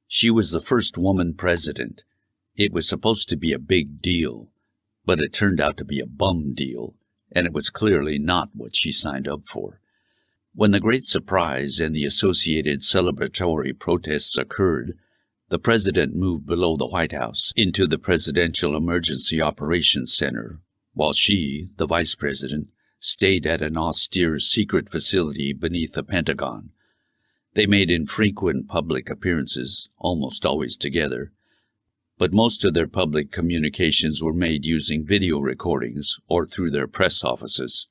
She was the first woman president. It was supposed to be a big deal, but it turned out to be a bum deal, and it was clearly not what she signed up for. When the Great Surprise and the associated celebratory protests occurred, the president moved below the White House into the Presidential Emergency Operations Center, while she, the vice president, stayed at an austere secret facility beneath the Pentagon. They made infrequent public appearances, almost always together, but most of their public communications were made using video recordings or through their press offices.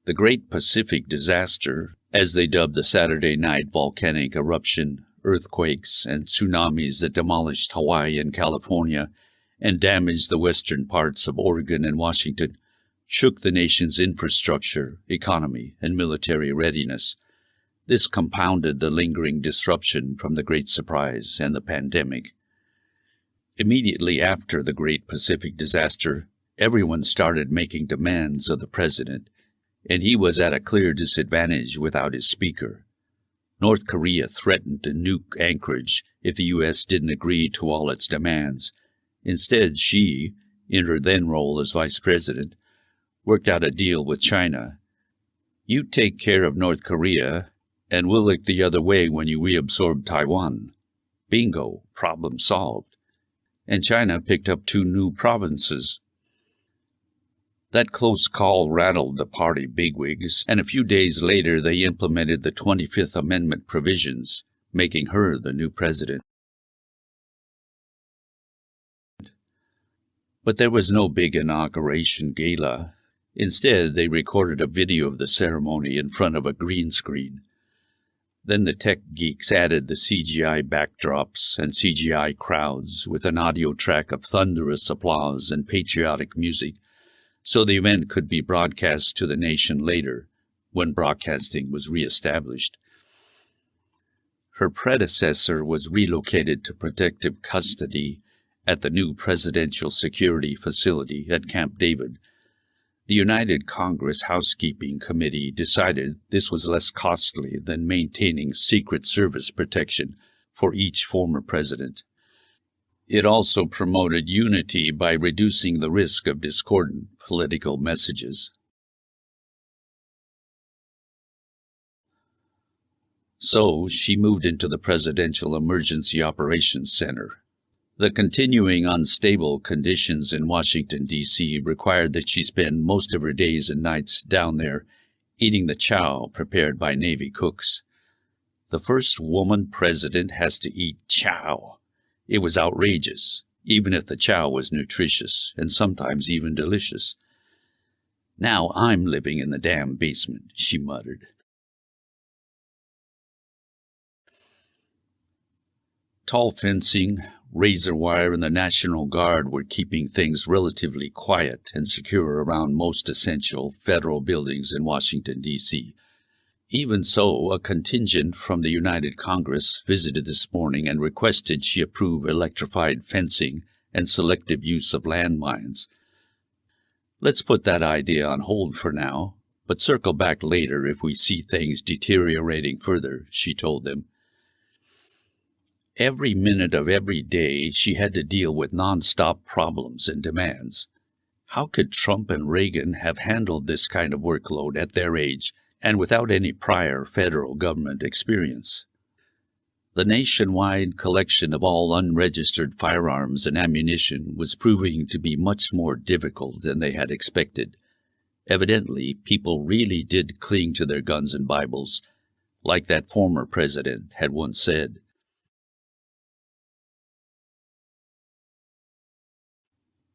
The Great Pacific Disaster, as they dubbed the Saturday night volcanic eruption, earthquakes, and tsunamis that demolished Hawaii and California and damaged the western parts of Oregon and Washington, shook the nation's infrastructure, economy, and military readiness. This compounded the lingering disruption from the Great Surprise and the pandemic. Immediately after the Great Pacific Disaster, everyone started making demands of the president, and he was at a clear disadvantage without his speaker. North Korea threatened to nuke Anchorage if the U.S. didn't agree to all its demands. Instead, she, in her then role as vice president, worked out a deal with China. You take care of North Korea, and we'll look the other way when you reabsorb Taiwan. Bingo, problem solved. And China picked up 2 new provinces. That close call rattled the party bigwigs, and a few days later they implemented the 25th Amendment provisions, making her the new president. But there was no big inauguration gala. Instead, they recorded a video of the ceremony in front of a green screen. Then the tech geeks added the CGI backdrops and CGI crowds with an audio track of thunderous applause and patriotic music, so the event could be broadcast to the nation later, when broadcasting was reestablished. Her predecessor was relocated to protective custody at the new Presidential Security Facility at Camp David. The United Congress Housekeeping Committee decided this was less costly than maintaining Secret Service protection for each former president. It also promoted unity by reducing the risk of discordant political messages. So she moved into the Presidential Emergency Operations Center. The continuing unstable conditions in Washington, D.C. required that she spend most of her days and nights down there eating the chow prepared by Navy cooks. The first woman president has to eat chow. It was outrageous, even if the chow was nutritious and sometimes even delicious. "Now I'm living in the damn basement," she muttered. Tall fencing, razor wire, and the National Guard were keeping things relatively quiet and secure around most essential federal buildings in Washington, D.C. Even so, a contingent from the United Congress visited this morning and requested she approve electrified fencing and selective use of landmines. "Let's put that idea on hold for now, but circle back later if we see things deteriorating further," she told them. Every minute of every day, she had to deal with nonstop problems and demands. How could Trump and Reagan have handled this kind of workload at their age and without any prior federal government experience? The nationwide collection of all unregistered firearms and ammunition was proving to be much more difficult than they had expected. Evidently, people really did cling to their guns and Bibles, like that former president had once said.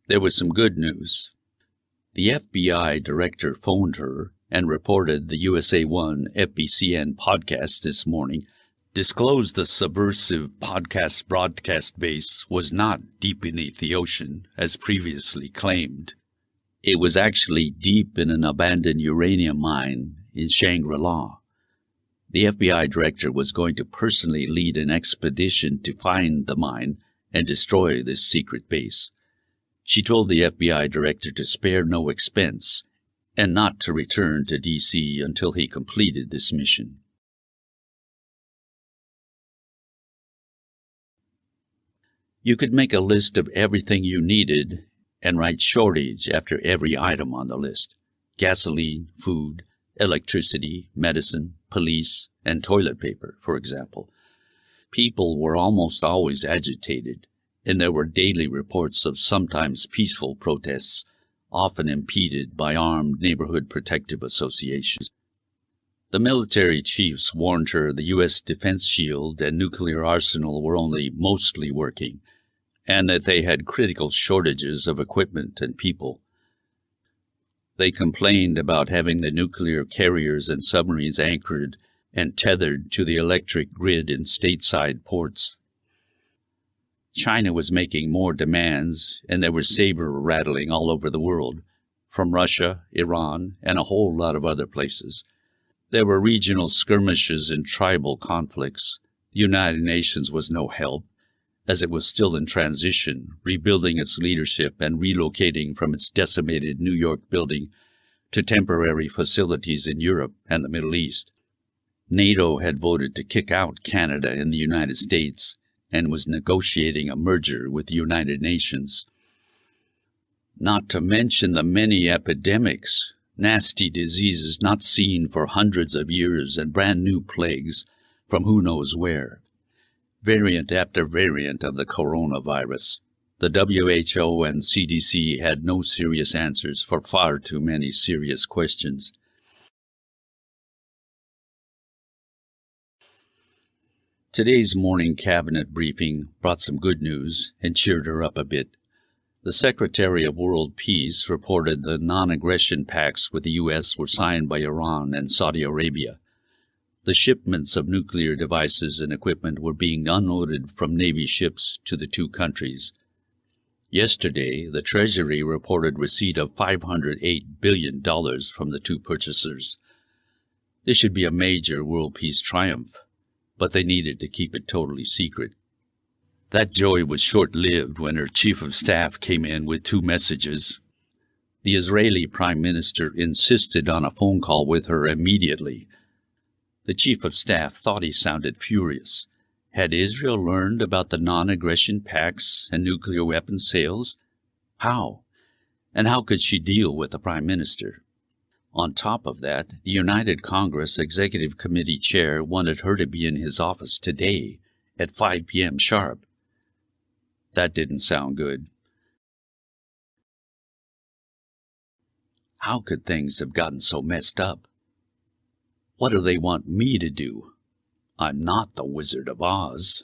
There was some good news. The FBI director phoned her and reported the USA One FBCN podcast this morning disclosed the subversive podcast broadcast base was not deep beneath the ocean, as previously claimed. It was actually deep in an abandoned uranium mine in Shangri-La. The FBI director was going to personally lead an expedition to find the mine and destroy this secret base. She told the FBI director to spare no expense and not to return to D.C. until he completed this mission. You could make a list of everything you needed and write shortage after every item on the list: gasoline, food, electricity, medicine, police, and toilet paper, for example. People were almost always agitated, and there were daily reports of sometimes peaceful protests, often impeded by armed neighborhood protective associations. The military chiefs warned her the U.S. defense shield and nuclear arsenal were only mostly working, and that they had critical shortages of equipment and people. They complained about having the nuclear carriers and submarines anchored and tethered to the electric grid in stateside ports. China was making more demands, and there was saber-rattling all over the world, from Russia, Iran, and a whole lot of other places. There were regional skirmishes and tribal conflicts. The United Nations was no help, as it was still in transition, rebuilding its leadership and relocating from its decimated New York building to temporary facilities in Europe and the Middle East. NATO had voted to kick out Canada and the United States and was negotiating a merger with the United Nations. Not to mention the many epidemics, nasty diseases not seen for hundreds of years and brand new plagues from who knows where. Variant after variant of the coronavirus. The WHO and CDC had no serious answers for far too many serious questions. Today's morning cabinet briefing brought some good news and cheered her up a bit. The Secretary of World Peace reported the non-aggression pacts with the U.S. were signed by Iran and Saudi Arabia. The shipments of nuclear devices and equipment were being unloaded from Navy ships to the two countries. Yesterday, the Treasury reported receipt of $508 billion from the two purchasers. This should be a major world peace triumph, but they needed to keep it totally secret. That joy was short-lived when her chief of staff came in with two messages. The Israeli Prime Minister insisted on a phone call with her immediately. The chief of staff thought he sounded furious. Had Israel learned about the non-aggression pacts and nuclear weapon sales? How? And how could she deal with the Prime Minister? On top of that, the United Congress Executive Committee Chair wanted her to be in his office today at 5 p.m. sharp. That didn't sound good. How could things have gotten so messed up? What do they want me to do? I'm not the Wizard of Oz.